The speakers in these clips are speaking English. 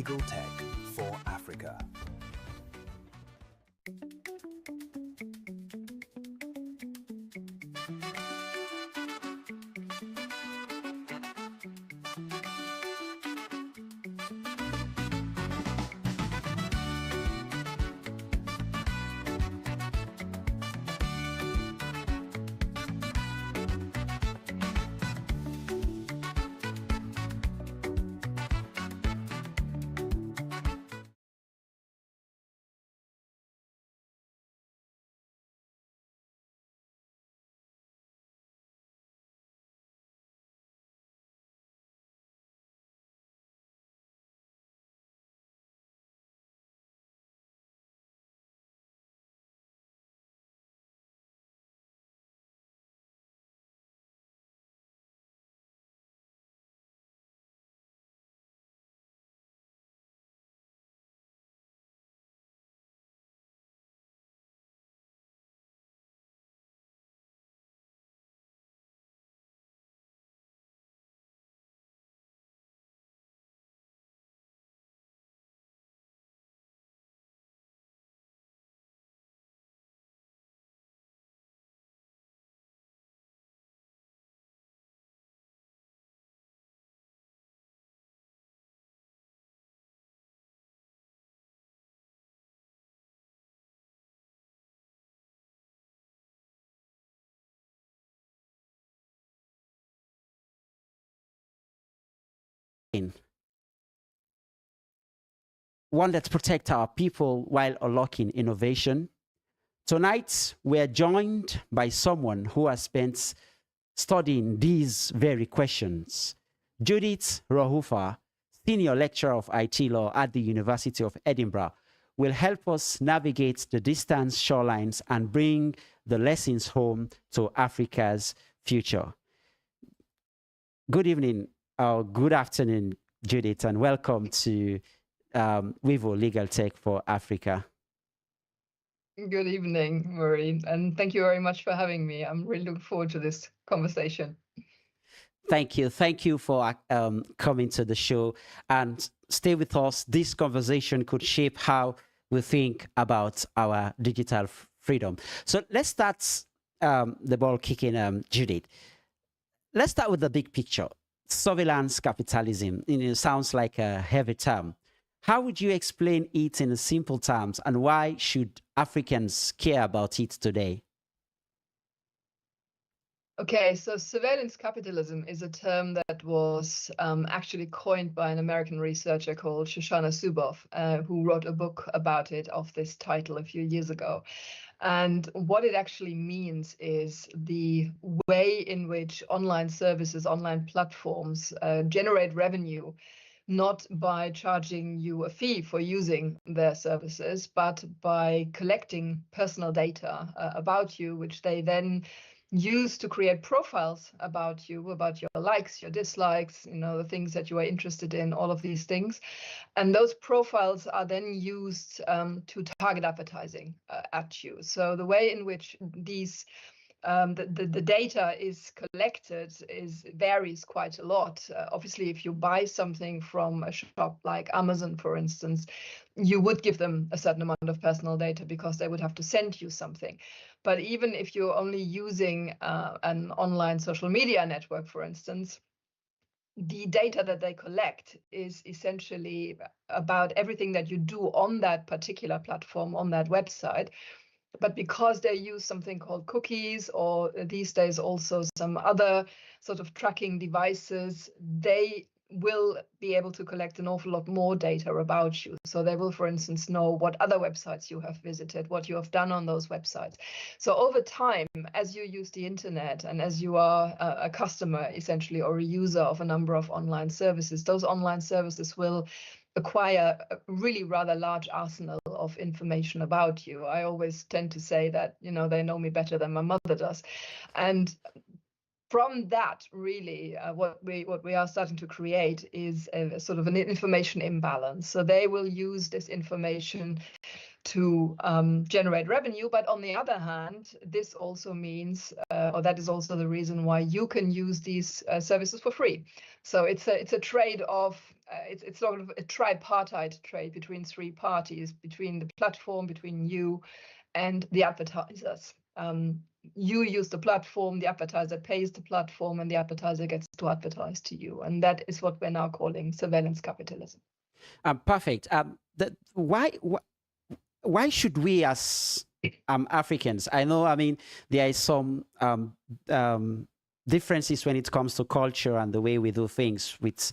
Legal Tech for Africa. One that protects our people while unlocking innovation. Tonight, we're joined by someone who has spent studying these very questions. Judith Rauhofer, Senior Lecturer of IT Law at the University of Edinburgh, will help us navigate the distance shorelines and bring the lessons home to Africa's future. Good evening, or good afternoon, Judith, and welcome to Wivo Legal Tech for Africa. Good evening, Maureen, and thank you very much for having me. I'm really looking forward to this conversation. Thank you. Thank you for coming to the show, and stay with us. This conversation could shape how we think about our digital freedom. So let's start the ball kicking, Judith. Let's start with the big picture. Surveillance capitalism, sounds like a heavy term. How would you explain it in simple terms, and why should Africans care about it today? Okay, so surveillance capitalism is a term that was actually coined by an American researcher called Shoshana Zuboff, who wrote a book about it of this title a few years ago. And what it actually means is the way in which online services, online platforms generate revenue, not by charging you a fee for using their services, but by collecting personal data about you, which they then use to create profiles about you, about your likes, your dislikes, the things that you are interested in, all of these things. And those profiles are then used to target advertising at you. So the way in which these the data is collected varies quite a lot. Obviously, if you buy something from a shop like Amazon, for instance, you would give them a certain amount of personal data because they would have to send you something. But even if you're only using an online social media network, for instance, the data that they collect is essentially about everything that you do on that particular platform, on that website. But because they use something called cookies, or these days also some other sort of tracking devices, they will be able to collect an awful lot more data about you. So they will, for instance, know what other websites you have visited, what you have done on those websites. So over time, as you use the internet and as you are a customer, essentially, or a user of a number of online services, those online services will acquire a really rather large arsenal of information about you. I always tend to say that, they know me better than my mother does. And from that, really, what we are starting to create is a sort of an information imbalance. So they will use this information to generate revenue. But on the other hand, this also means, or that is also the reason why you can use these services for free. So it's a trade-off it's sort of a tripartite trade between three parties, between the platform, between you and the advertisers. You use the platform, the advertiser pays the platform, and the advertiser gets to advertise to you. And that is what we're now calling surveillance capitalism. Perfect. Why should we as Africans, I know, I mean, there is some differences when it comes to culture and the way we do things with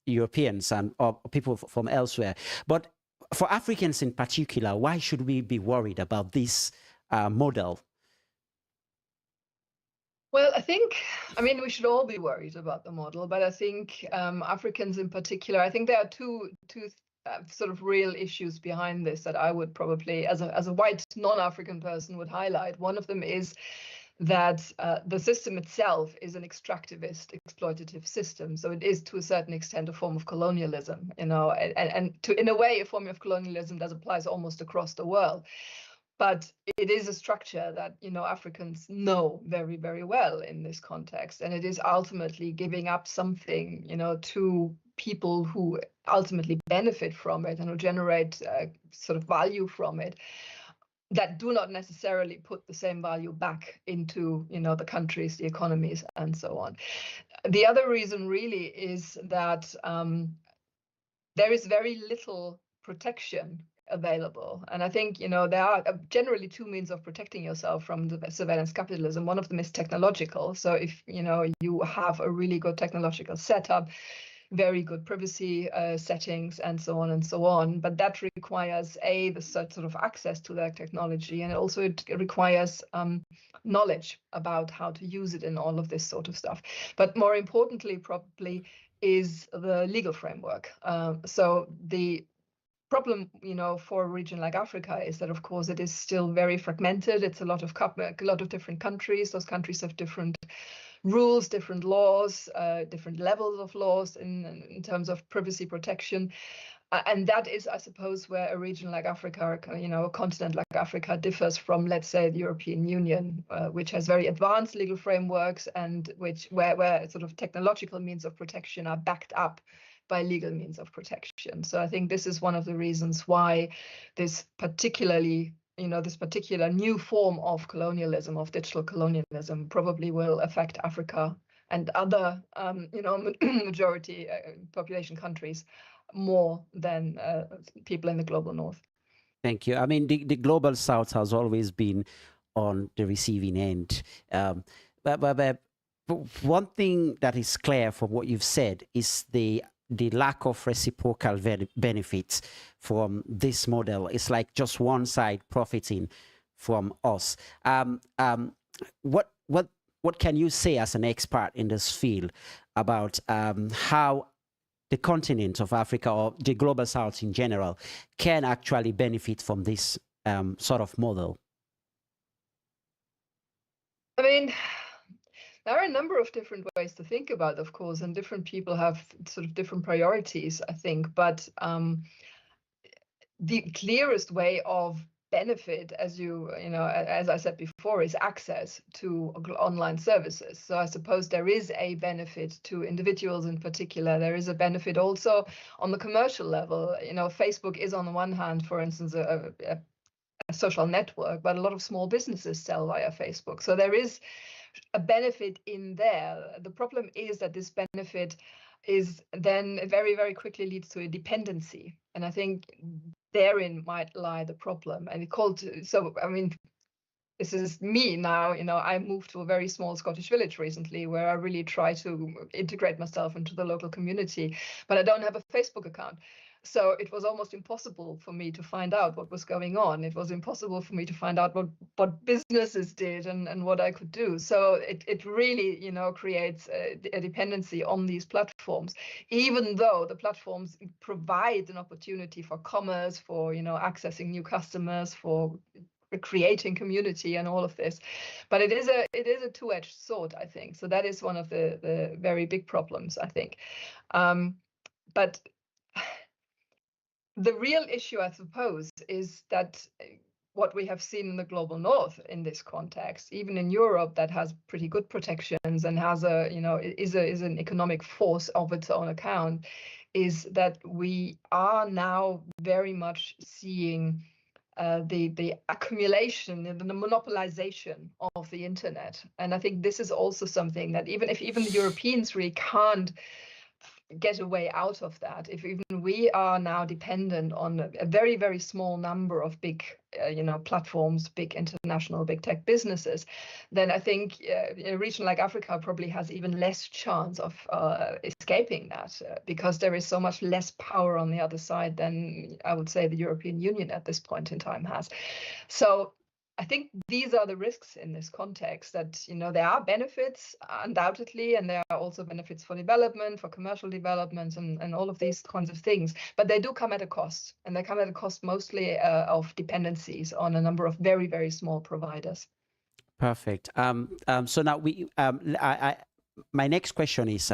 Europeans and or people from elsewhere. But for Africans in particular, why should we be worried about this model? Well, I mean, we should all be worried about the model, but I think Africans in particular, I think there are two sort of real issues behind this that I would probably, as a white non-African person, would highlight. One of them is that the system itself is an extractivist, exploitative system. So it is, to a certain extent, a form of colonialism, you know, and in a way, a form of colonialism that applies almost across the world. But it is a structure that, you know, Africans know very, very well in this context. And it is ultimately giving up something, you know, to people who ultimately benefit from it and who generate sort of value from it, that do not necessarily put the same value back into, you know, the countries, the economies, and so on. The other reason really is that there is very little protection available. And I think, you know, there are generally two means of protecting yourself from the surveillance capitalism. One of them is technological. So if, you know, you have a really good technological setup, very good privacy settings, and so on and so on. But that requires the sort of access to that technology, and also it requires knowledge about how to use it and all of this sort of stuff. But more importantly, probably, is the legal framework. So the problem, you know, for a region like Africa is that, of course, it is still very fragmented. It's a lot of different countries. Those countries have different rules, different laws, different levels of laws in terms of privacy protection. And that is, I suppose, where a region like Africa, you know, a continent like Africa differs from, let's say, the European Union, which has very advanced legal frameworks and where sort of technological means of protection are backed up by legal means of protection. So I think this is one of the reasons why this particular new form of colonialism, of digital colonialism, probably will affect Africa and other, you know, majority population countries more than people in the global north. Thank you. I mean, the global south has always been on the receiving end. But one thing that is clear from what you've said is the lack of reciprocal benefits from this model. It's like just one side profiting from us. What can you say as an expert in this field about how the continent of Africa, or the global south in general, can actually benefit from this sort of model? I mean, there are a number of different ways to think about, of course, and different people have sort of different priorities, I think. But the clearest way of benefit, as I said before, is access to online services. So I suppose there is a benefit to individuals in particular. There is a benefit also on the commercial level. You know, Facebook is on the one hand, for instance, a social network, but a lot of small businesses sell via Facebook. So there is a benefit in there. The problem is that this benefit is then very, very quickly leads to a dependency. And I think therein might lie the problem. And I mean, this is me now, you know, I moved to a very small Scottish village recently where I really try to integrate myself into the local community, but I don't have a Facebook account. So it was almost impossible for me to find out what was going on. It was impossible for me to find out what businesses did and what I could do. So it really, you know, creates a dependency on these platforms, even though the platforms provide an opportunity for commerce, for, you know, accessing new customers, for creating community and all of this. But it is a two-edged sword, I think. So that is one of the very big problems, I think. But the real issue, I suppose, is that what we have seen in the global north in this context, even in Europe, that has pretty good protections and has is an economic force of its own account, is that we are now very much seeing the accumulation and the monopolization of the internet. And I think this is also something that even the Europeans really can't get a way out of that, if even we are now dependent on a very, very small number of big platforms, big international big tech businesses, then I think a region like Africa probably has even less chance of escaping that, because there is so much less power on the other side than I would say the European Union at this point in time has. So I think these are the risks in this context, that there are benefits undoubtedly, and there are also benefits for development, for commercial development, and all of these kinds of things. But they do come at a cost, and they come at a cost mostly of dependencies on a number of very, very small providers. Perfect. So now my next question is: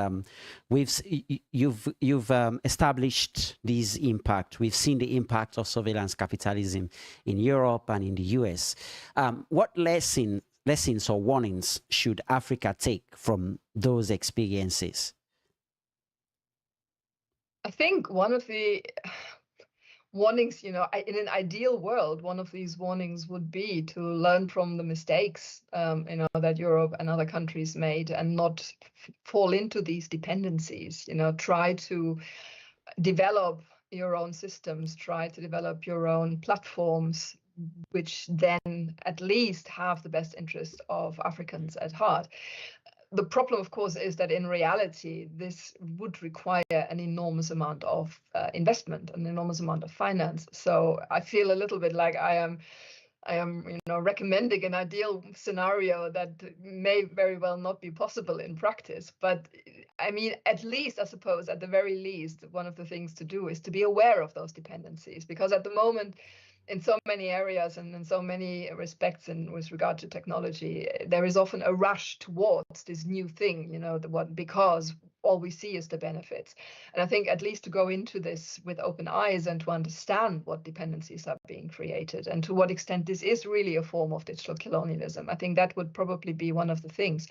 you've established this impact. We've seen the impact of surveillance capitalism in Europe and in the US. What lessons or warnings should Africa take from those experiences? I think one of the warnings, in an ideal world, one of these warnings would be to learn from the mistakes, that Europe and other countries made, and not fall into these dependencies. Try to develop your own systems, try to develop your own platforms, which then at least have the best interest of Africans at heart. The problem, of course, is that in reality, this would require an enormous amount of investment, an enormous amount of finance. So I feel a little bit like I am recommending an ideal scenario that may very well not be possible in practice. But I mean, at least, I suppose, at the very least, one of the things to do is to be aware of those dependencies, because at the moment, in so many areas and in so many respects, and with regard to technology, there is often a rush towards this new thing, because all we see is the benefits. And I think at least to go into this with open eyes and to understand what dependencies are being created and to what extent this is really a form of digital colonialism, I think that would probably be one of the things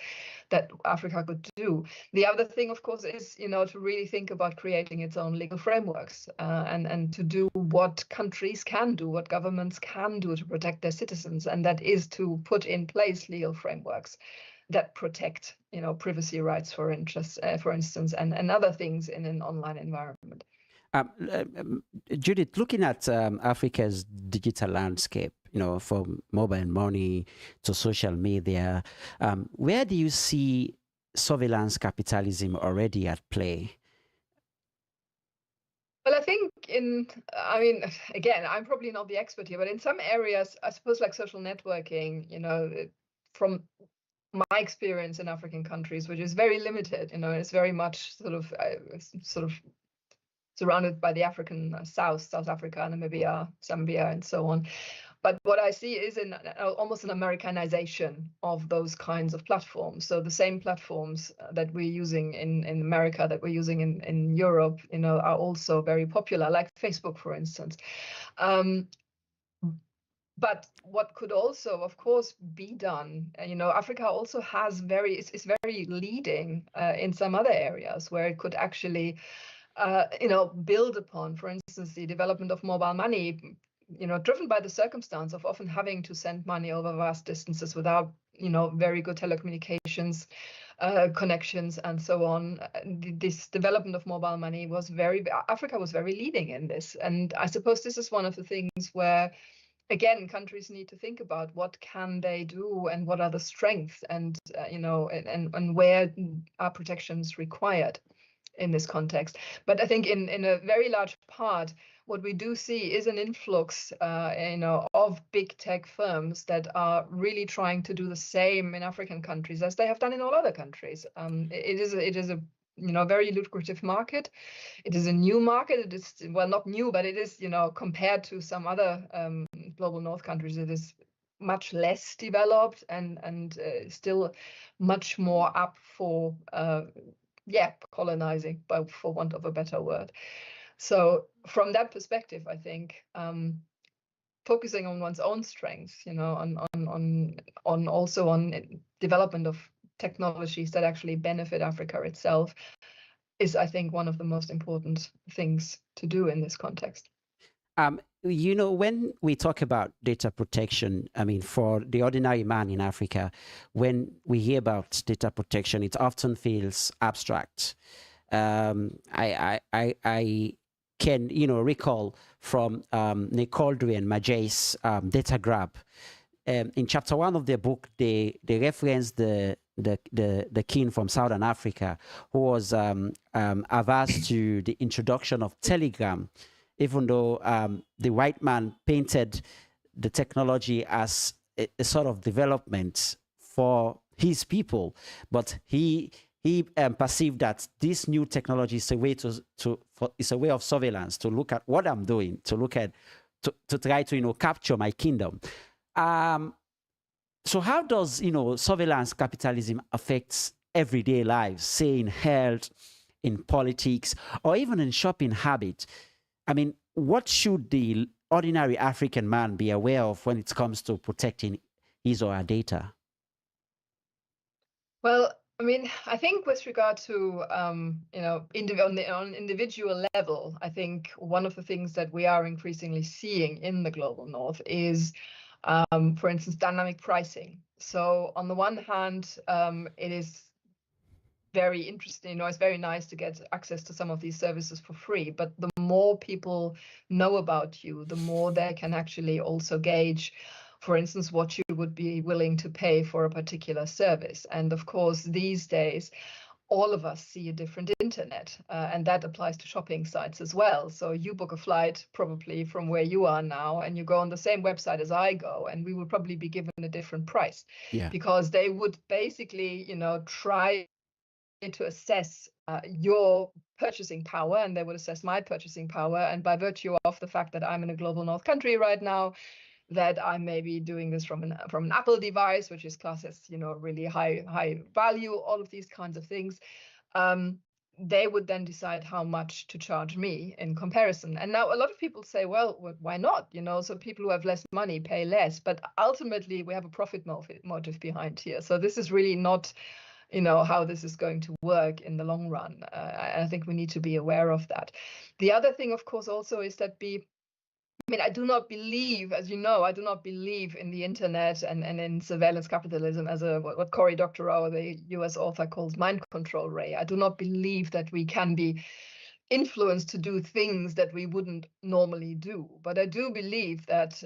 that Africa could do. The other thing, of course, is, to really think about creating its own legal frameworks and to do what countries can do, what governments can do to protect their citizens, and that is to put in place legal frameworks that protect, privacy rights, for instance, and other things in an online environment. Judith, looking at Africa's digital landscape, from mobile money to social media, where do you see surveillance capitalism already at play? Well, I think again, I'm probably not the expert here, but in some areas, I suppose, like social networking, from my experience in African countries, which is very limited, it's very much sort of surrounded by the African South Africa, Namibia, Zambia, and so on. But what I see is almost an Americanization of those kinds of platforms. So the same platforms that we're using in America, that we're using in Europe, are also very popular, like Facebook, for instance. But what could also, of course, be done, Africa also has is very leading in some other areas where it could actually, build upon, for instance, the development of mobile money, driven by the circumstance of often having to send money over vast distances without, very good telecommunications connections and so on. This development of mobile money Africa was very leading in this. And I suppose this is one of the things where, again, countries need to think about what can they do and what are the strengths and, and where are protections required in this context. But I think in a very large part, what we do see is an influx, of big tech firms that are really trying to do the same in African countries as they have done in all other countries. It is a very lucrative market. It is a new market. It is, well, not new, but it is, compared to some other global North countries, it is much less developed and still much more up for colonizing, for want of a better word. So from that perspective, I think focusing on one's own strengths, on also on development of technologies that actually benefit Africa itself, is, I think, one of the most important things to do in this context. When we talk about data protection, I mean, for the ordinary man in Africa, when we hear about data protection, it often feels abstract. I can, recall from Nicole Dre and Majay's Data Grab. In chapter 1 of their book, they reference the king from Southern Africa who was averse to the introduction of Telegram, even though the white man painted the technology as a sort of development for his people, but he perceived that this new technology is a way it's a way of surveillance, to look at what I'm doing, to try to capture my kingdom. So how does surveillance capitalism affects everyday lives, say in health, in politics, or even in shopping habits? I mean, what should the ordinary African man be aware of when it comes to protecting his or her data? Well, I mean, I think with regard to on individual level, I think one of the things that we are increasingly seeing in the global north is, for instance, dynamic pricing. So on the one hand, it is very interesting, it's very nice to get access to some of these services for free, but the more people know about you, the more they can actually also gauge, for instance, what you would be willing to pay for a particular service. And of course, these days, all of us see a different internet, and that applies to shopping sites as well. So you book a flight probably from where you are now, and you go on the same website as I go, and we will probably be given a different price, because they would basically, try to assess your purchasing power, and they would assess my purchasing power. And by virtue of the fact that I'm in a global north country right now, that I may be doing this from an Apple device, which is classed as really high value, all of these kinds of things, they would then decide how much to charge me in comparison. And now a lot of people say, well, why not? So people who have less money pay less, but ultimately we have a profit motive behind here. So this is really not how this is going to work in the long run. I think we need to be aware of that. The other thing, of course, also is that I do not believe, as you know, I do not believe in the internet and in surveillance capitalism as what Cory Doctorow, the US author, calls mind control, Ray. I do not believe that we can be influenced to do things that we wouldn't normally do. But I do believe that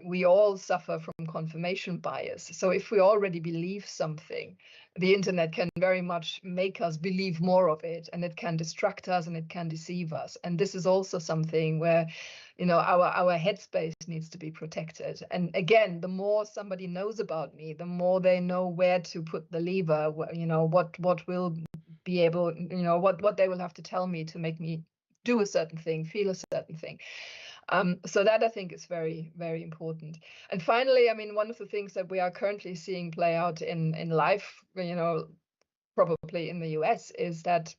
we all suffer from confirmation bias. So if we already believe something, the internet can very much make us believe more of it, and it can distract us and it can deceive us. And this is also something where our headspace needs to be protected. And again, the more somebody knows about me, the more they know where to put the lever, what will be able, what they will have to tell me to make me do a certain thing, feel a certain thing. So that, I think, is very, very important. And finally, one of the things that we are currently seeing play out in life, probably in the US, is that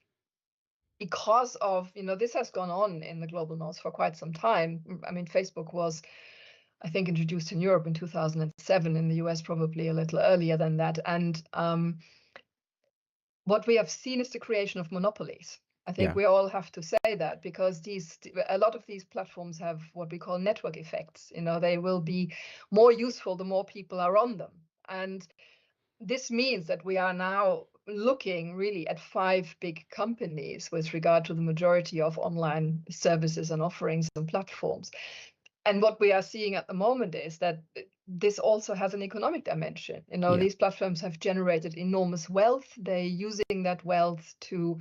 because of, this has gone on in the global north for quite some time. Facebook was, I think, introduced in Europe in 2007, in the US probably a little earlier than that. And what we have seen is the creation of monopolies. I think we all have to say that, because a lot of these platforms have what we call network effects. They will be more useful the more people are on them. And this means that we are now looking really at 5 big companies with regard to the majority of online services and offerings and platforms. And what we are seeing at the moment is that this also has an economic dimension. These platforms have generated enormous wealth. They're using that wealth to,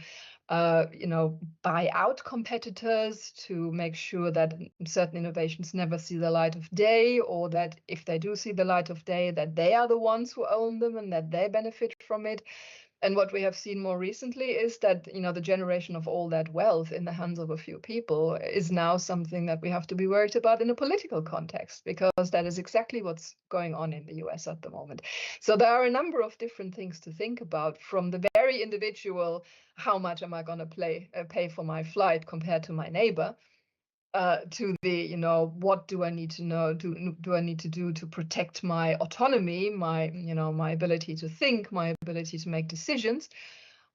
buy out competitors, to make sure that certain innovations never see the light of day, or that if they do see the light of day, that they are the ones who own them and that they benefit from it. And what we have seen more recently is that, the generation of all that wealth in the hands of a few people is now something that we have to be worried about in a political context, because that is exactly what's going on in the US at the moment. So there are a number of different things to think about, from the very individual, how much am I going to pay for my flight compared to my neighbor, to the, what do I need to know? Do I need to do to protect my autonomy, my ability to think, my ability to make decisions?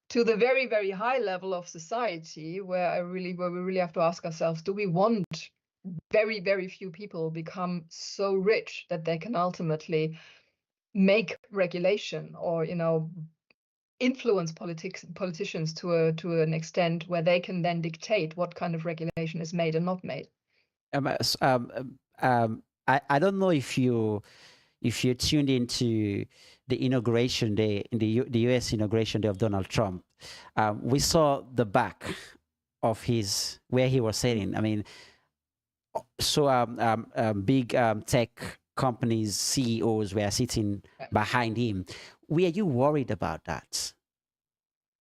to the very, very high level of society, where we really have to ask ourselves: do we want very, very few people become so rich that they can ultimately make regulation, or influence politicians to an extent where they can then dictate what kind of regulation is made and not made? I don't know if you tuned into the inauguration day, in the U.S. inauguration day of Donald Trump. We saw the back of where he was sitting. I mean, so big tech companies, CEOs were sitting behind him. Were you worried about that?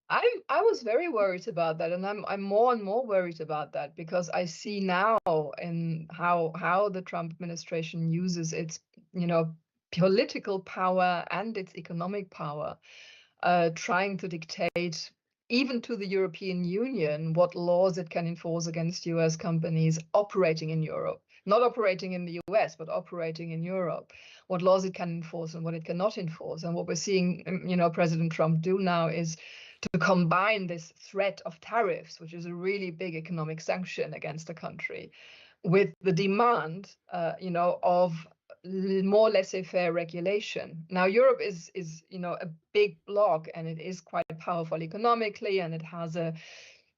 I was very worried about that, and I'm more and more worried about that, because I see now in how the Trump administration uses its political power and its economic power, trying to dictate even to the European Union what laws it can enforce against US companies operating in Europe. Not operating in the US, but operating in Europe, what laws it can enforce and what it cannot enforce. And what we're seeing, President Trump do now is to combine this threat of tariffs, which is a really big economic sanction against a country, with the demand, of more laissez-faire regulation. Now, Europe is a big bloc, and it is quite powerful economically, and it has a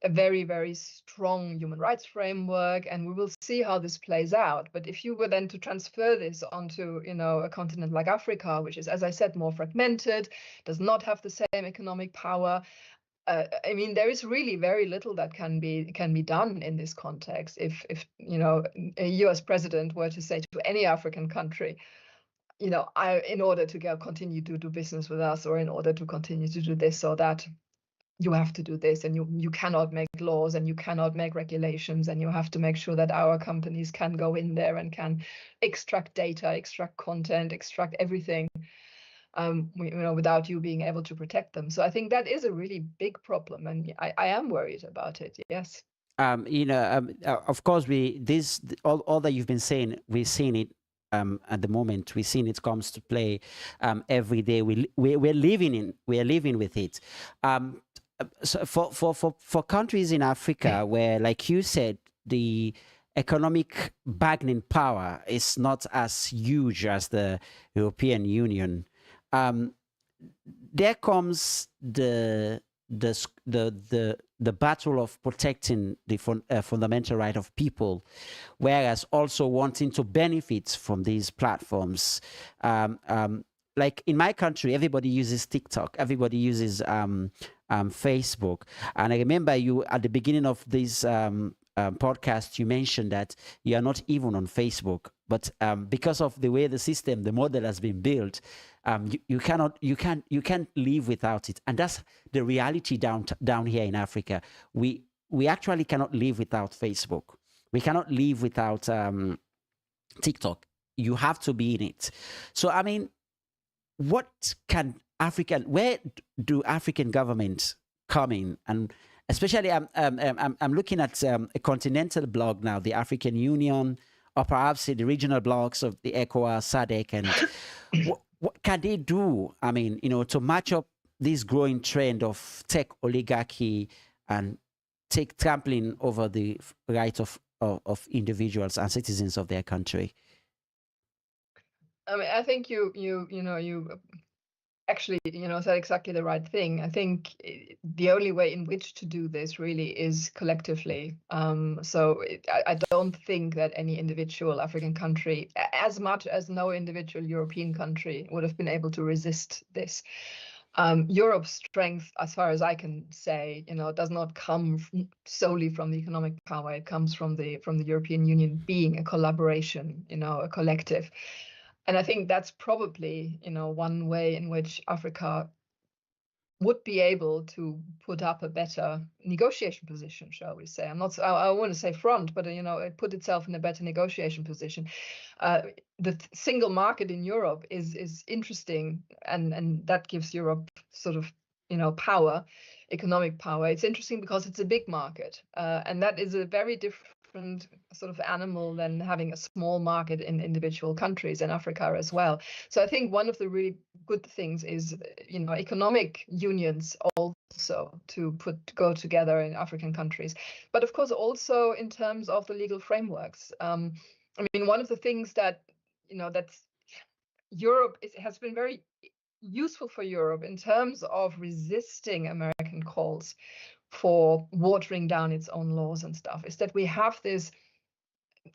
very, very strong human rights framework, and we will see how this plays out. But if you were then to transfer this onto, a continent like Africa, which is, as I said, more fragmented, does not have the same economic power, there is really very little that can be done in this context. If a US president were to say to any African country, in order to continue to do business with us, or in order to continue to do this or that, you have to do this, and you cannot make laws, and you cannot make regulations, and you have to make sure that our companies can go in there and can extract data, extract content, extract everything, without you being able to protect them. So I think that is a really big problem, and I am worried about it. Yes. Of course, all that you've been saying, we've seen it at the moment. We've seen it comes to play every day. We're living with it. So for countries in Africa where, like you said, the economic bargaining power is not as huge as the European Union, there comes the battle of protecting the fundamental right of people, whereas also wanting to benefit from these platforms. Like in my country, everybody uses TikTok, everybody uses Facebook. And I remember you at the beginning of this podcast, you mentioned that you are not even on Facebook, but because of the way the model has been built, you can't live without it. And that's the reality down here in Africa. We actually cannot live without Facebook. We cannot live without TikTok. You have to be in it. So where do African governments come in? And especially I'm looking at a continental bloc now, the African Union, or perhaps the regional blocs of the ECOWAS, SADC, and what can they do? To match up this growing trend of tech oligarchy and take trampling over the rights of individuals and citizens of their country? I think you actually said exactly the right thing. I think the only way in which to do this really is collectively. I don't think that any individual African country, as much as no individual European country, would have been able to resist this. Europe's strength, as far as I can say, does not come solely from the economic power. It comes from the European Union being a collaboration, a collective. And I think that's probably, one way in which Africa would be able to put up a better negotiation position, shall we say. I want to say front, but, it put itself in a better negotiation position. The single market in Europe is interesting, and that gives Europe sort of, power, economic power. It's interesting because it's a big market, and that is a very different sort of animal than having a small market in individual countries in Africa as well. So I think one of the really good things is, economic unions also to go together in African countries, but of course also in terms of the legal frameworks. I mean, one of the things that that's Europe has been very useful for Europe in terms of resisting American calls for watering down its own laws and stuff is that we have this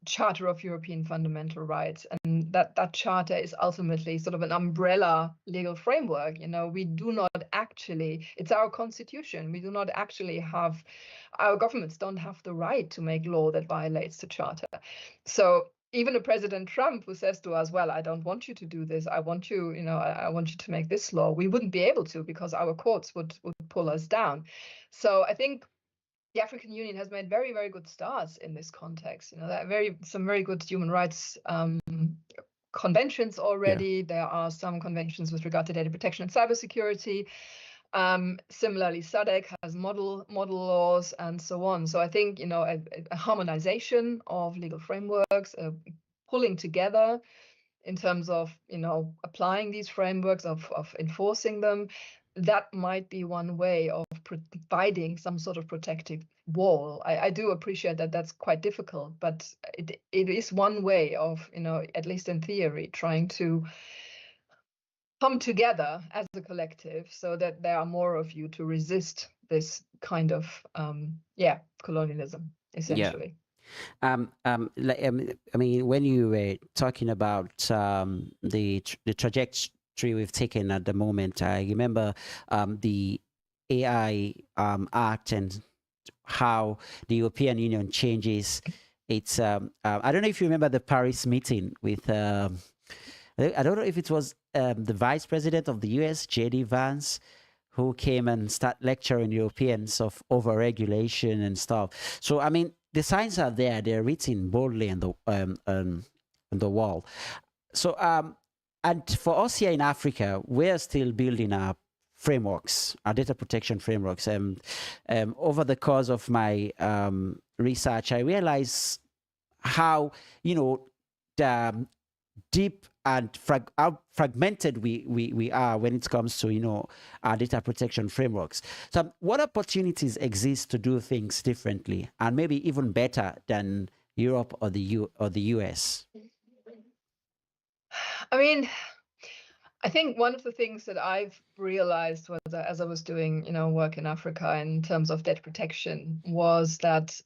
Charter of European Fundamental Rights, and that charter is ultimately sort of an umbrella legal framework. We do not actually, it's our constitution, we do not actually have, our governments don't have the right to make law that violates the charter. So even a President Trump who says to us, well, I don't want you to do this, I want you, I want you to make this law, we wouldn't be able to, because our courts would pull us down. So I think the African Union has made very, very good starts in this context. Some very good human rights conventions already. Yeah. There are some conventions with regard to data protection and cybersecurity. Similarly, SADC has model laws and so on. So I think a harmonization of legal frameworks, pulling together in terms of applying these frameworks, of enforcing them, that might be one way of providing some sort of protective wall. I do appreciate that that's quite difficult, but it is one way of, at least in theory, trying to come together as a collective so that there are more of you to resist this kind of, colonialism, essentially. Yeah. I mean, when you were talking about the trajectory we've taken at the moment, I remember the AI Act and how the European Union changes its. I don't know if you remember the Paris meeting with. I don't know if it was the Vice President of the US, J.D. Vance, who came and start lecturing Europeans of overregulation and stuff. So I mean, the signs are there; they're written boldly on the wall. So and for us here in Africa, we're still building our frameworks, our data protection frameworks. Over the course of my research, I realized how deep and how fragmented we are when it comes to our data protection frameworks. So what opportunities exist to do things differently and maybe even better than Europe or the US? I mean, I think one of the things that I've realized was that as I was doing work in Africa in terms of data protection was that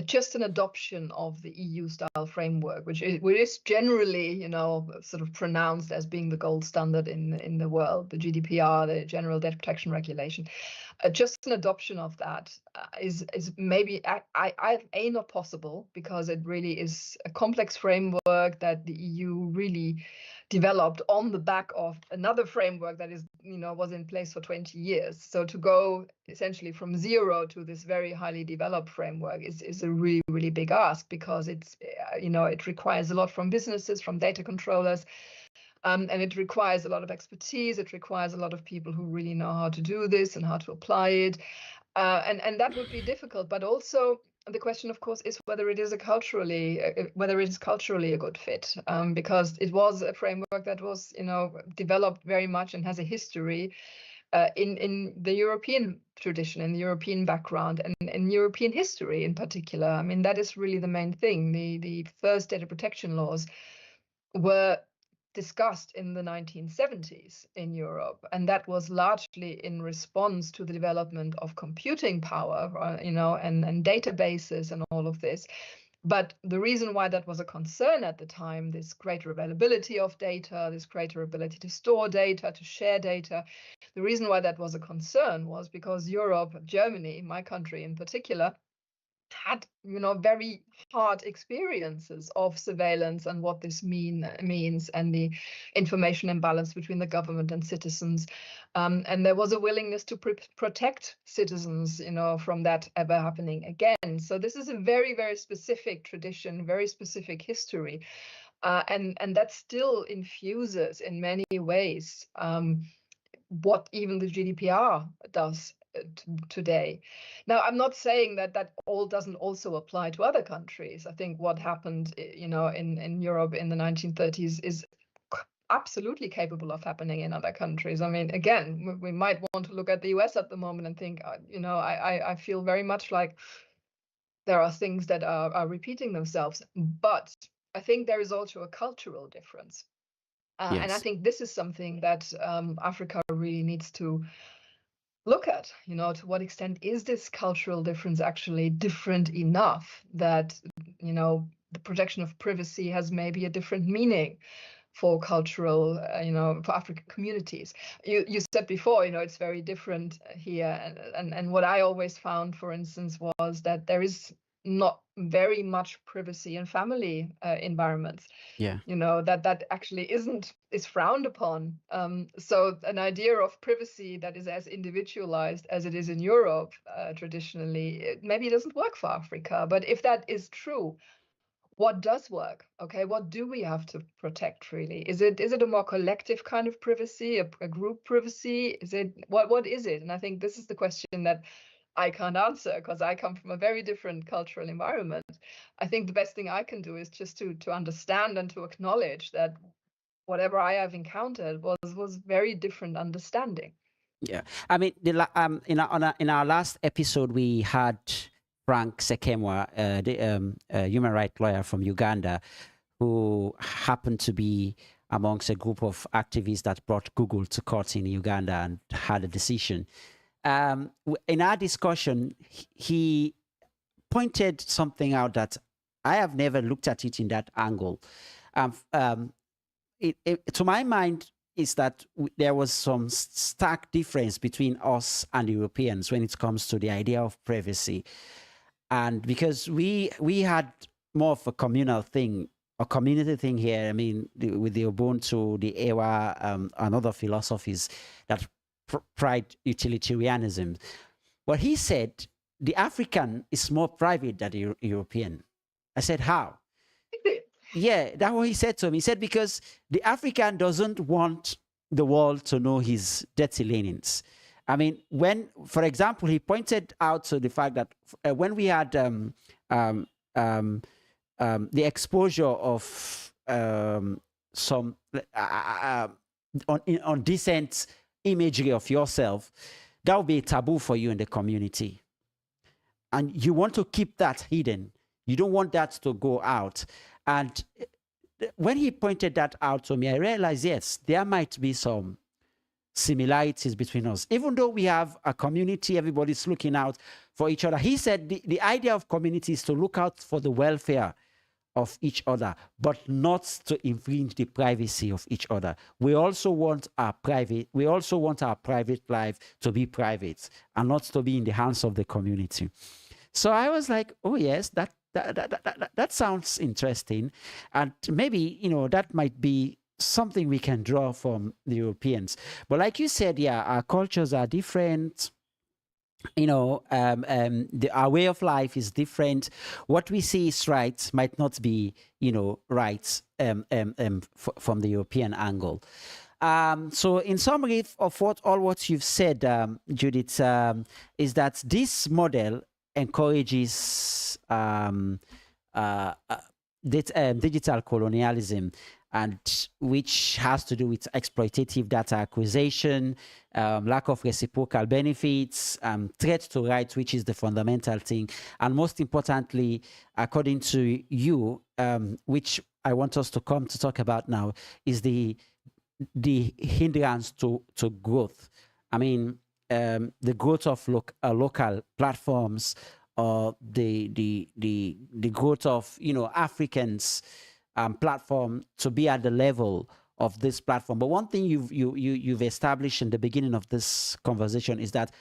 just an adoption of the EU style framework, which is generally, sort of pronounced as being the gold standard in the world, the GDPR, the General Data Protection Regulation. Just an adoption of that is maybe not possible, because it really is a complex framework that the EU really developed on the back of another framework that was in place for 20 years. So to go essentially from zero to this very highly developed framework is a really, really big ask, because it's it requires a lot from businesses, from data controllers, and it requires a lot of expertise. It requires a lot of people who really know how to do this and how to apply it, and that would be difficult. But also, the question, of course, is whether it is culturally a good fit, because it was a framework that was, developed very much and has a history in the European tradition, in the European background, and in European history in particular. I mean, that is really the main thing. The first data protection laws were discussed in the 1970s in Europe, and that was largely in response to the development of computing power, and databases and all of this. But the reason why that was a concern at the time, this greater availability of data, this greater ability to store data, to share data, the reason why that was a concern was because Europe, Germany, my country in particular, had very hard experiences of surveillance and what this means, and the information imbalance between the government and citizens, and there was a willingness to protect citizens from that ever happening again. So this is a very, very specific tradition, very specific history, and that still infuses in many ways what even the GDPR does today. Now, I'm not saying that that all doesn't also apply to other countries. I think what happened, in Europe in the 1930s is absolutely capable of happening in other countries. I mean, again, we might want to look at the US at the moment and think, I feel very much like there are things that are repeating themselves. But I think there is also a cultural difference. And I think this is something that Africa really needs to look at, to what extent is this cultural difference actually different enough that, the protection of privacy has maybe a different meaning for cultural, for African communities. You said before, it's very different here. And what I always found, for instance, was that there is not very much privacy in family environments. Yeah. That actually is frowned upon. So an idea of privacy that is as individualized as it is in Europe traditionally, maybe it doesn't work for Africa. But if that is true, what does work? Okay, what do we have to protect really? Is it a more collective kind of privacy, a group privacy? Is it what is it? And I think this is the question that I can't answer because I come from a very different cultural environment. I think the best thing I can do is just to understand and to acknowledge that whatever I have encountered was very different understanding. Yeah, I mean, in our last episode, we had Frank Sekemwa, the human rights lawyer from Uganda, who happened to be amongst a group of activists that brought Google to court in Uganda and had a decision. In our discussion, he pointed something out that I have never looked at it in that angle. To my mind, is that there was some stark difference between us and Europeans when it comes to the idea of privacy. And because we had more of a communal thing, a community thing here, I mean, with the Ubuntu, the EWA, and other philosophies that pride utilitarianism. But he said the African is more private than the European. I said, how? Yeah, that's what he said to me. He said, because the African doesn't want the world to know his dirty linens. I mean, for example, he pointed out to the fact that when we had the exposure of some indecent imagery of yourself, that would be a taboo for you in the community. And you want to keep that hidden. You don't want that to go out. And when he pointed that out to me, I realized, yes, there might be some similarities between us. Even though we have a community, everybody's looking out for each other. He said the idea of community is to look out for the welfare of each other, but not to infringe the privacy of each other. We also want our private life to be private and not to be in the hands of the community. So I was like, oh yes, that sounds interesting. And maybe, that might be something we can draw from the Europeans. But like you said, yeah, our cultures are different. Our way of life is different. What we see is right might not be, right from the European angle. So in summary of all what you've said, Judith, is that this model encourages digital colonialism, and which has to do with exploitative data acquisition, lack of reciprocal benefits, threat to rights, which is the fundamental thing. And most importantly, according to you, which I want us to come to talk about now, is the hindrance to growth. I mean, the growth of local platforms, or the growth of Africans platform to be at the level of this platform. But one thing you've established in the beginning of this conversation is that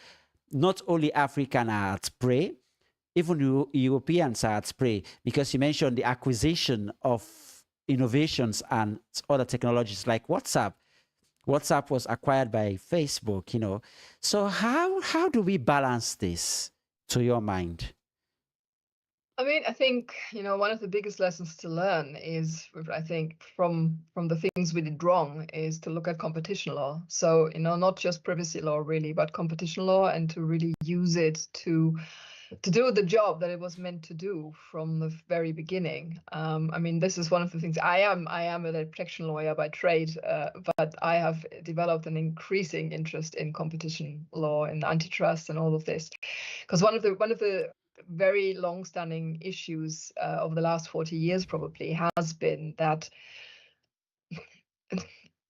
not only African are at prey, even Europeans are at prey, because you mentioned the acquisition of innovations and other technologies like WhatsApp. WhatsApp was acquired by Facebook, So how do we balance this, to your mind? I mean, I think, one of the biggest lessons to learn is, I think, from the things we did wrong, is to look at competition law. So, not just privacy law really, but competition law, and to really use it to do the job that it was meant to do from the very beginning. I mean, this is one of the things. I am a data protection lawyer by trade, but I have developed an increasing interest in competition law and antitrust and all of this, because one of the very long-standing issues over the last 40 years probably has been that,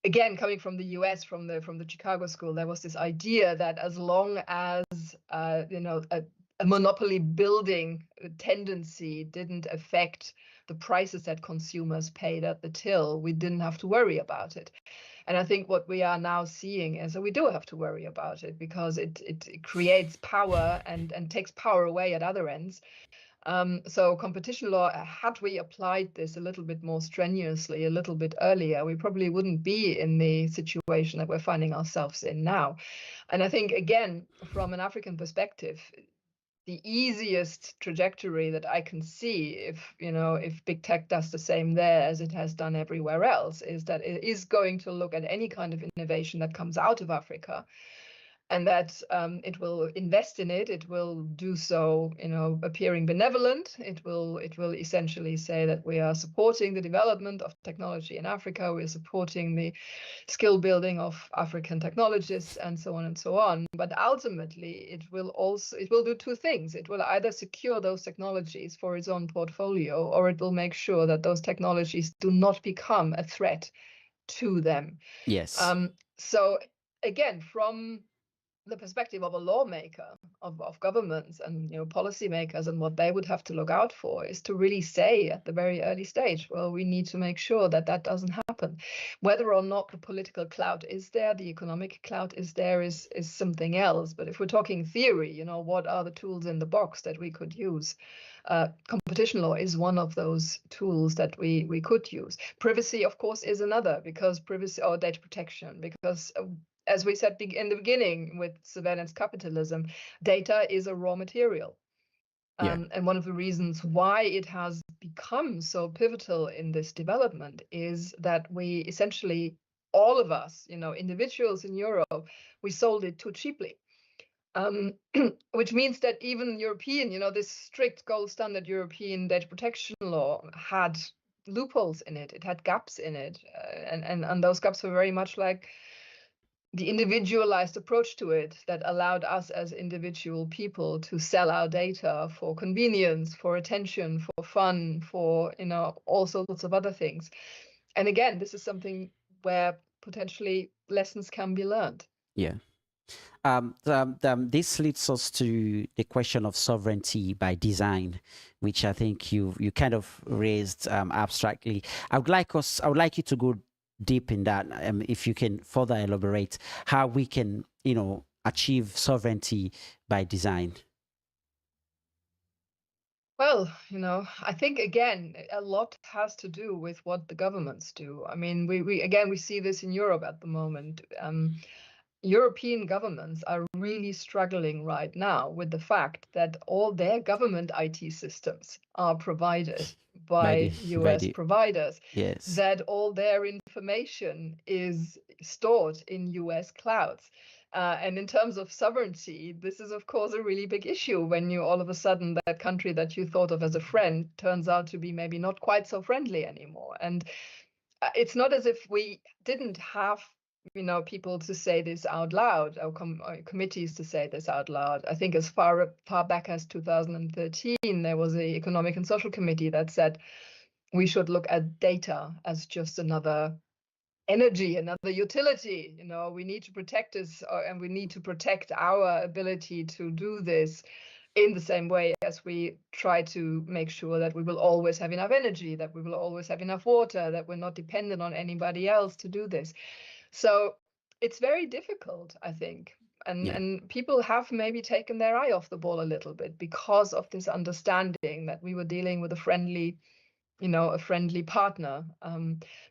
again, coming from the US, from the Chicago School, there was this idea that as long as a monopoly building tendency didn't affect the prices that consumers paid at the till, we didn't have to worry about it. And I think what we are now seeing is that we do have to worry about it, because it creates power and takes power away at other ends. So competition law, had we applied this a little bit more strenuously, a little bit earlier, we probably wouldn't be in the situation that we're finding ourselves in now. And I think, again, from an African perspective, the easiest trajectory that I can see, if big tech does the same there as it has done everywhere else, is that it is going to look at any kind of innovation that comes out of Africa, and that it will invest in it. It will do so, appearing benevolent. It will essentially say that we are supporting the development of technology in Africa. We're supporting the skill building of African technologists, and so on and so on. But ultimately, it will do two things. It will either secure those technologies for its own portfolio, or it will make sure that those technologies do not become a threat to them. Yes. So again, from the perspective of a lawmaker, of governments and policymakers, and what they would have to look out for is to really say at the very early stage, well, we need to make sure that that doesn't happen. Whether or not the political clout is there, the economic clout is there, is something else. But if we're talking theory, what are the tools in the box that we could use? Competition law is one of those tools that we could use. Privacy, of course, is another, because privacy, or data protection, because as we said in the beginning with surveillance capitalism, data is a raw material. And one of the reasons why it has become so pivotal in this development is that we essentially, all of us, individuals in Europe, we sold it too cheaply. Which means that even European, this strict gold standard European data protection law had loopholes in it. It had gaps in it. And those gaps were very much like the individualized approach to it that allowed us as individual people to sell our data for convenience, for attention, for fun, for all sorts of other things. And again, this is something where potentially lessons can be learned. Yeah. This leads us to the question of sovereignty by design, which I think you kind of raised abstractly. I would like you to go deep in that, if you can further elaborate how we can, achieve sovereignty by design. Well, I think, again, a lot has to do with what the governments do. I mean, we see this in Europe at the moment. European governments are really struggling right now with the fact that all their government IT systems are provided by US providers. Yes. That all their information is stored in US clouds. And in terms of sovereignty, this is, of course, a really big issue when you all of a sudden, that country that you thought of as a friend turns out to be maybe not quite so friendly anymore. And it's not as if we didn't have people to say this out loud, or committees to say this out loud. I think as far back as 2013, there was the Economic and Social Committee that said we should look at data as just another energy, another utility. We need to protect this, and we need to protect our ability to do this in the same way as we try to make sure that we will always have enough energy, that we will always have enough water, that we're not dependent on anybody else to do this. So it's very difficult, I think. And people have maybe taken their eye off the ball a little bit because of this understanding that we were dealing with a friendly partner.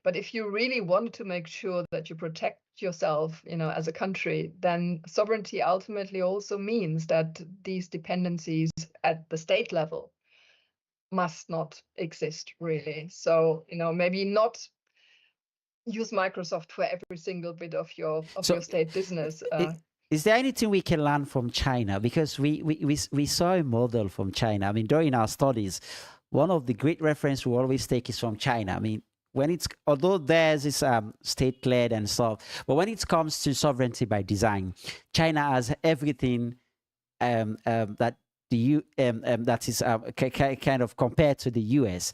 But if you really want to make sure that you protect yourself, as a country, then sovereignty ultimately also means that these dependencies at the state level must not exist, really. So, maybe not use Microsoft for every single bit of your state business. Is there anything we can learn from China? Because we saw a model from China. I mean, during our studies, one of the great reference we always take is from China. I mean, although theirs is state-led and stuff, but when it comes to sovereignty by design, China has everything that that is kind of compared to the US.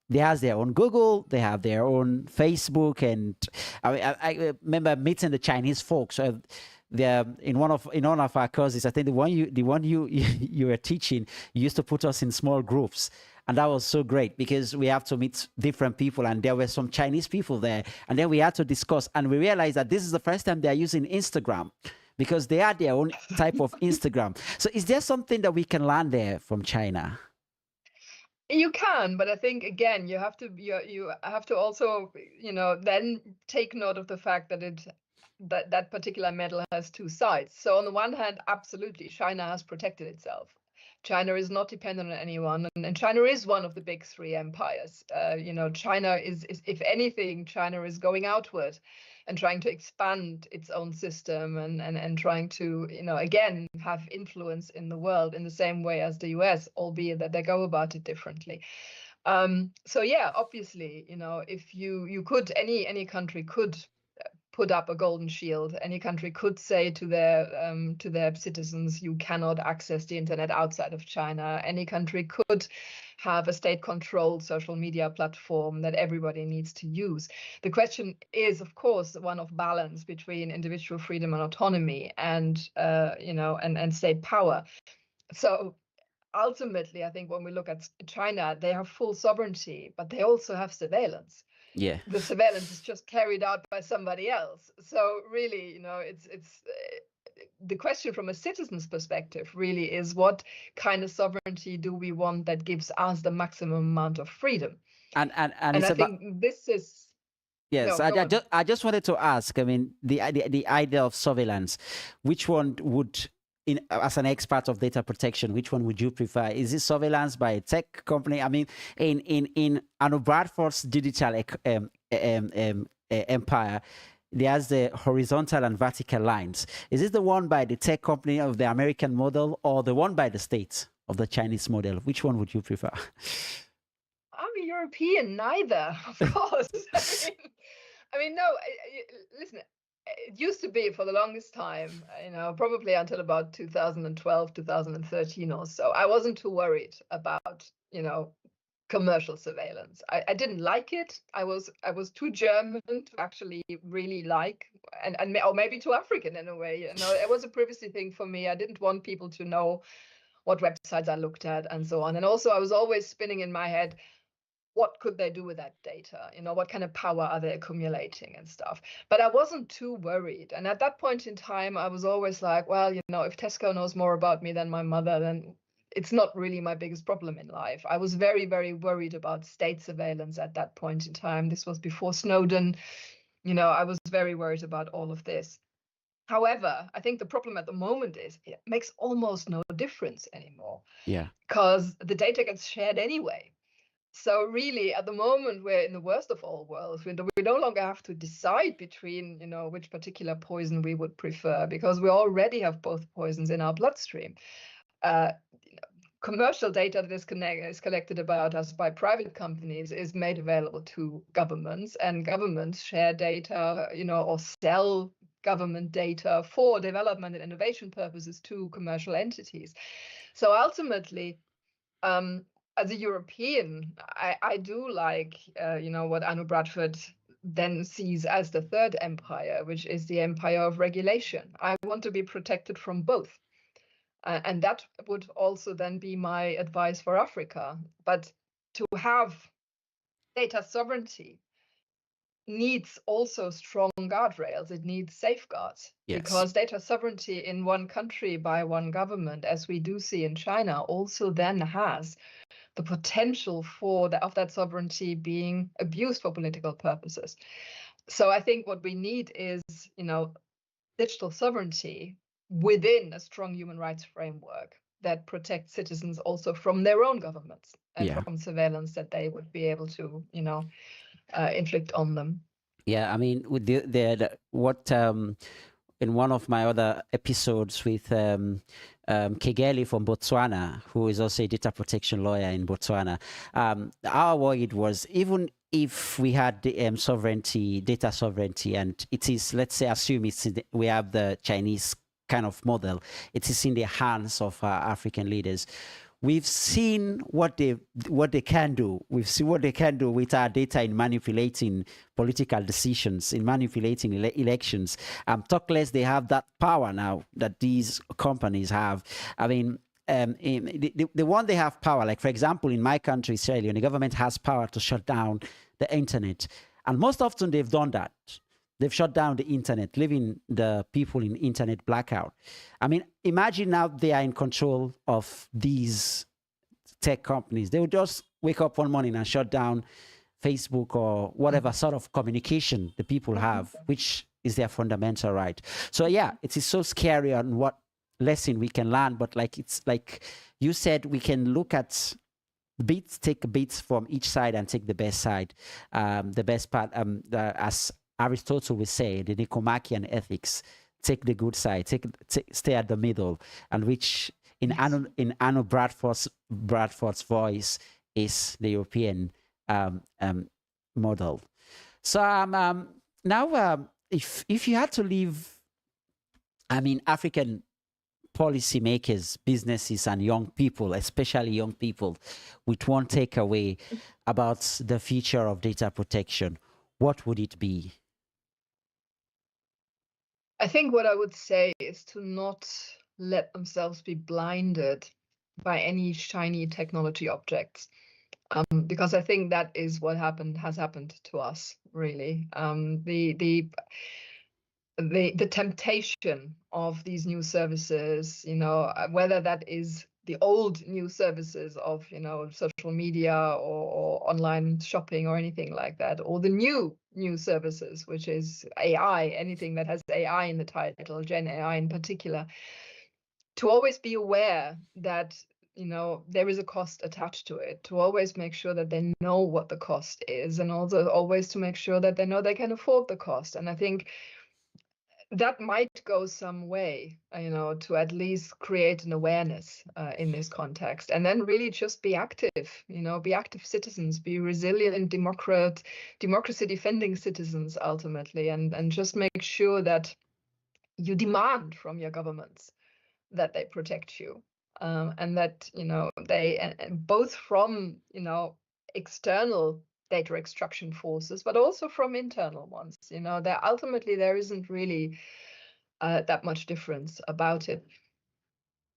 They have their own Google, they have their own Facebook, and I remember meeting the Chinese folks. In one of our courses, I think the one you were teaching, you used to put us in small groups. And that was so great because we have to meet different people, and there were some Chinese people there. And then we had to discuss, and we realized that this is the first time they're using Instagram because they had their own type of Instagram. So is there something that we can learn there from China? You can, but I think again you have to also then take note of the fact that that particular medal has two sides. So on the one hand, absolutely, China has protected itself. China is not dependent on anyone, and China is one of the big three empires. China is, if anything, China is going outward and trying to expand its own system and trying to, again, have influence in the world in the same way as the US, albeit that they go about it differently. So yeah, obviously, if you could, any country could put up a golden shield. Any country could say to their citizens, you cannot access the internet outside of China. Any country could have a state-controlled social media platform that everybody needs to use. The question is, of course, one of balance between individual freedom and autonomy and state power. So ultimately, I think when we look at China, they have full sovereignty, but they also have surveillance. Yeah, the surveillance is just carried out by somebody else. So really, it's the question from a citizen's perspective really is, what kind of sovereignty do we want that gives us the maximum amount of freedom? And I think this is. Yes, No, I just wanted to ask. I mean, the idea of surveillance, which one would, as an expert of data protection, which one would you prefer? Is it surveillance by a tech company? I mean, in Anu Bradford's digital empire, there's the horizontal and vertical lines. Is it the one by the tech company of the American model, or the one by the states of the Chinese model? Which one would you prefer? I'm a European, neither, of course. I mean, no, listen, it used to be for the longest time, probably until about 2012, 2013 or so, I wasn't too worried about, commercial surveillance. I didn't like it. I was too German to actually really like, or maybe too African in a way. It was a privacy thing for me. I didn't want people to know what websites I looked at and so on. And also I was always spinning in my head, what could they do with that data? What kind of power are they accumulating and stuff? But I wasn't too worried. And at that point in time, I was always like, well, if Tesco knows more about me than my mother, then it's not really my biggest problem in life. I was very, very worried about state surveillance at that point in time. This was before Snowden. I was very worried about all of this. However, I think the problem at the moment is it makes almost no difference anymore. Yeah. Because the data gets shared anyway. So really, at the moment, we're in the worst of all worlds. We no longer have to decide between, which particular poison we would prefer, because we already have both poisons in our bloodstream. Commercial data that is collected about us by private companies is made available to governments, and governments share data, or sell government data for development and innovation purposes to commercial entities. So ultimately, as a European, I do like, what Anu Bradford then sees as the third empire, which is the empire of regulation. I want to be protected from both. And that would also then be my advice for Africa. But to have data sovereignty needs also strong guardrails. It needs safeguards. Yes. Because data sovereignty in one country by one government, as we do see in China, also then has the potential of that sovereignty being abused for political purposes. So I think what we need is, digital sovereignty within a strong human rights framework. that protects citizens also from their own governments and Yeah. from surveillance that they would be able to, inflict on them. Yeah, I mean, with what in one of my other episodes with Kegeli from Botswana, who is also a data protection lawyer in Botswana, our worry was, even if we had the sovereignty, data sovereignty, and it is, let's say, assume we have the Chinese kind of model, it is in the hands of African leaders. We've seen what they can do. We've seen what they can do with our data in manipulating political decisions, in manipulating elections. Talk less, they have that power now that these companies have. I mean, the one they have power, like for example, in my country, Sierra Leone, the government has power to shut down the internet. And most often they've done that. They've shut down the internet, leaving the people in internet blackout. I mean, imagine now they are in control of these tech companies. They would just wake up one morning and shut down Facebook or whatever sort of communication the people have, which is their fundamental right. So yeah, it is so scary on what lesson we can learn. But like, it's like you said, we can look at bits, take bits from each side and take the best side, the best part, as Aristotle would say, the Nicomachean ethics: take the good side, stay at the middle, and which in Arno Bradford's voice is the European model. So now, if you had to leave, I mean, African policymakers, businesses, and young people, especially young people, with one takeaway about the future of data protection, what would it be? I think what I would say is to not let themselves be blinded by any shiny technology objects, because I think that is what has happened to us, really. The temptation of these new services, whether that is the old new services of, social media or online shopping or anything like that, or the new services, which is AI, anything that has AI in the title, Gen AI in particular, to always be aware that, there is a cost attached to it, to always make sure that they know what the cost is, and also always to make sure that they know they can afford the cost. And I think that might go some way, to at least create an awareness in this context, and then really just be active, be active citizens, be resilient, democracy defending citizens ultimately, and just make sure that you demand from your governments that they protect you, and that, they, and both from, external data extraction forces, but also from internal ones. There isn't really that much difference about it.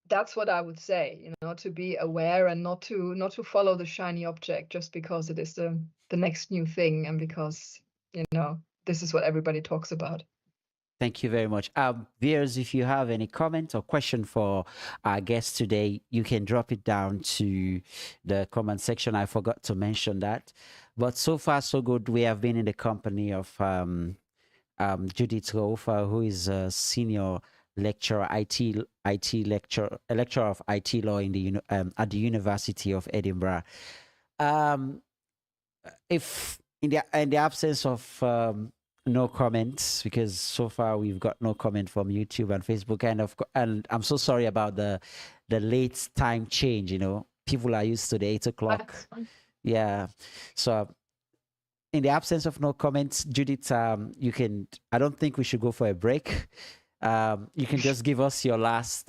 That's what I would say, to be aware and not to follow the shiny object just because it is the next new thing, and because, this is what everybody talks about. Thank you very much. Viewers, if you have any comment or question for our guest today, you can drop it down to the comment section. I forgot to mention that. But so far, so good. We have been in the company of Judith Rauhofer, who is a senior lecturer, lecturer of IT law in at the University of Edinburgh. If in the absence of no comments, because so far we've got no comment from YouTube and Facebook, and I'm so sorry about the late time change. People are used to the 8 o'clock. Yeah, so in the absence of no comments, Judith, you can. I don't think we should go for a break. You can just give us your last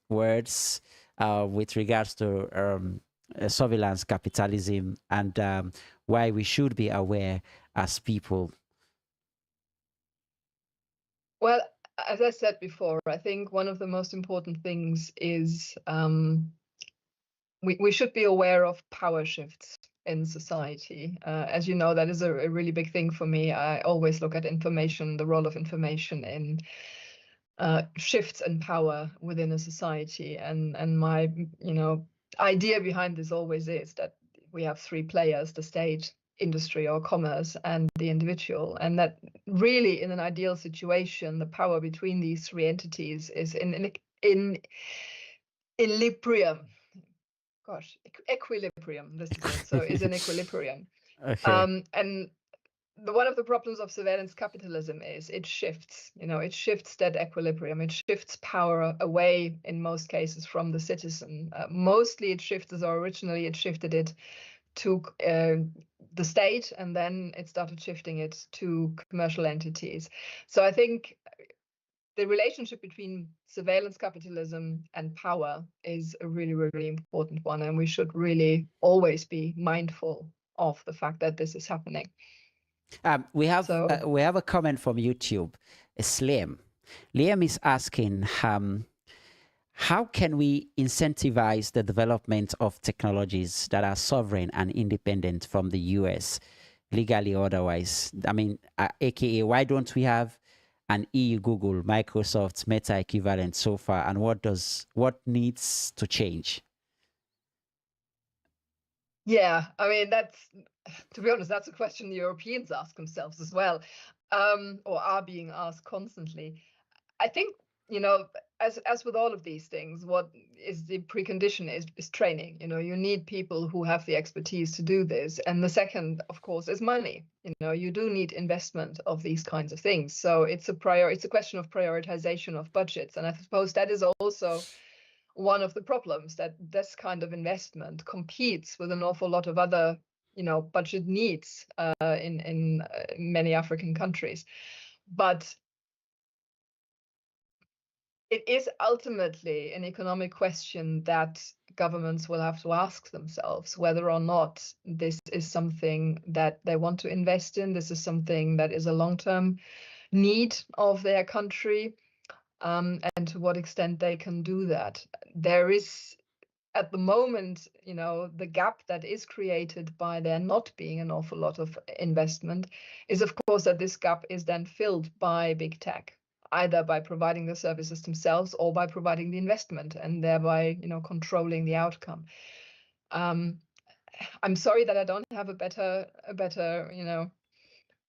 words with regards to surveillance capitalism and why we should be aware as people. Well, as I said before, I think one of the most important things is we should be aware of power shifts in society. As you know, that is a really big thing for me. I always look at information, the role of information in shifts in power within a society. And my, idea behind this always is that we have three players: the state, industry or commerce, and the individual. And that really, in an ideal situation, the power between these three entities is in equilibrium. Gosh, equilibrium. This is it. So is an equilibrium. Okay. And one of the problems of surveillance capitalism is it shifts. It shifts that equilibrium. It shifts power away in most cases from the citizen. Mostly, it shifts, or originally it shifted it to the state, and then it started shifting it to commercial entities. So I think the relationship between surveillance capitalism and power is a really, really important one. And we should really always be mindful of the fact that this is happening. We have So, a comment from YouTube. It's Liam. Liam is asking, how can we incentivize the development of technologies that are sovereign and independent from the US, legally or otherwise? I mean, aka, why don't we have an EU, Google, Microsoft, Meta equivalent so far, and what needs to change? yeah, I mean, to be honest, that's a question the Europeans ask themselves as well, or are being asked constantly. I think, as with all of these things, what is the precondition is training. You need people who have the expertise to do this. And the second, of course, is money. You do need investment of these kinds of things. So it's a question of prioritization of budgets. And I suppose that is also one of the problems, that this kind of investment competes with an awful lot of other, budget needs in many African countries. But it is ultimately an economic question that governments will have to ask themselves, whether or not this is something that they want to invest in. This is something that is a long-term need of their country, and to what extent they can do that. There is, at the moment, the gap that is created by there not being an awful lot of investment is, of course, that this gap is then filled by big tech, either by providing the services themselves or by providing the investment and thereby, controlling the outcome. I'm sorry that I don't have a better,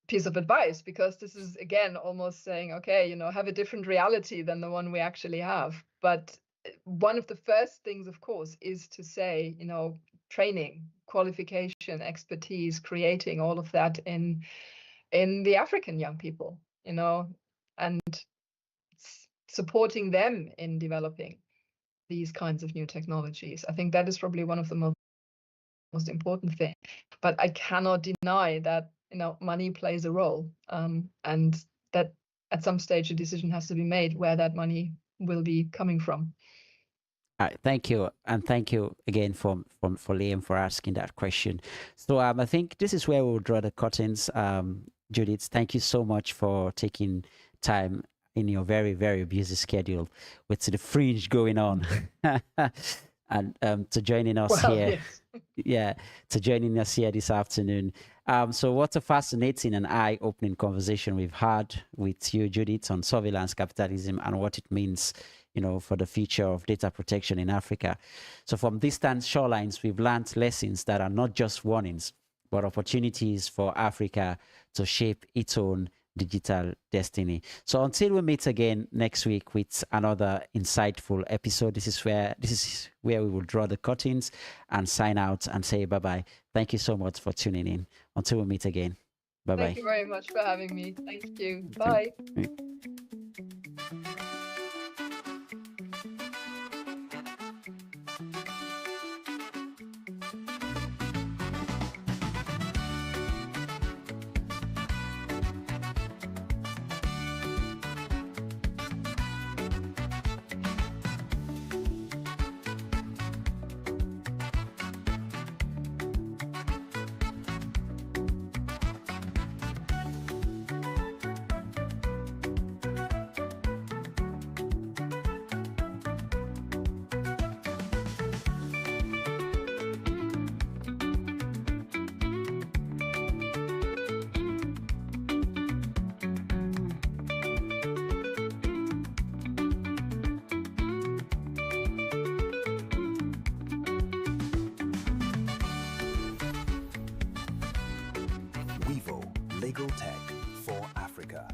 piece of advice, because this is, again, almost saying, okay, have a different reality than the one we actually have. But one of the first things, of course, is to say, training, qualification, expertise, creating all of that in the African young people, and supporting them in developing these kinds of new technologies. I think that is probably one of the most important things. But I cannot deny that, money plays a role, and that at some stage a decision has to be made where that money will be coming from. All right, thank you, and thank you again for Liam for asking that question. So I think this is where we'll draw the curtains. Judith, thank you so much for taking time in your very, very busy schedule with the fringe going on, and to joining us here. Yes. Yeah, to joining us here this afternoon. So what a fascinating and eye-opening conversation we've had with you, Judith, on surveillance capitalism and what it means, for the future of data protection in Africa. So from distant shorelines, we've learned lessons that are not just warnings, but opportunities for Africa to shape its own digital destiny. So until we meet again next week with another insightful episode, this is where we will draw the curtains and sign out and say bye-bye. Thank you so much for tuning in. Until we meet again. Bye-bye. Thank you very much for having me. Thank you. Bye. Wivo Legal Tech for Africa.